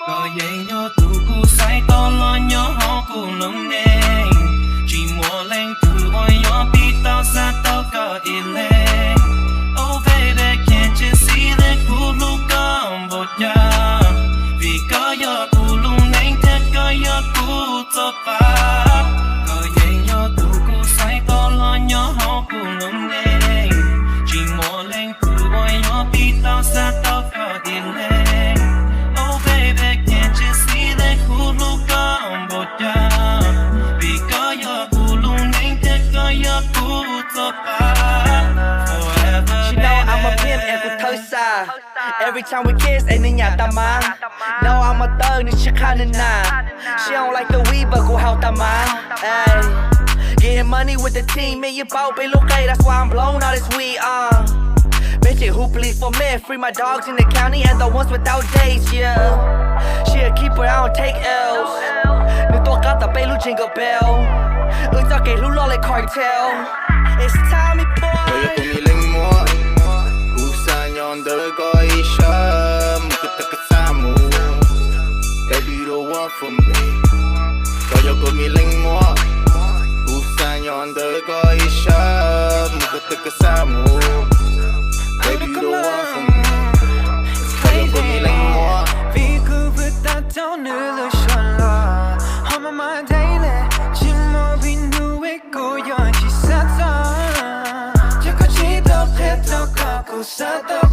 Có dây nhô tụ cụ say to lo nhớ họ cụ lông nền chỉ mùa lên từ ôi nhớ bị tao xa tao có ý lên. Oh baby can't you see that cụ lúc con bột ya vì có gió cụ lông nền thế có gió cụ tốt ba. Có dây nhô tụ cụ say to lo nhớ họ cụ lông nền chỉ mùa lên từ ôi nhớ bị tao xa tao có ý lên. Oh baby can't you see that cụ lúc con bột ya vì có gió cụ lông nền thế có gió cụ tốt ba. She know I'm a pimp and cô thơ xa. Every time we kiss ain't in nhà ta má. Know I'm a thug nên she kinda nah. She don't like the weed but cô hao ta má. Ay. Getting money with the team, me you bout be look gay, that's why I'm blowing all this weed Bitch who please for me, free my dogs in the county and the ones without days, yeah. She a keeper, I don't take L's. Nếu tôi có tập bay lúc jingle bell. Ước cho kể lúc lo lại cartel. It's time me boy. Kaya pumiling mo kung saan yung ko isya magkasama. Baby, the one for me. Kaya pumiling mo kung saan yung ko isya magkasama. Baby, the one for me. Kaya pumiling mo. Vì cứ vượt ta trong nơi lối xuân lo. On my mind daily. Chỉ mong vì nuôi cô yo chỉ sát ra. Chỉ có chỉ đâu hết đâu có cô sát đâu.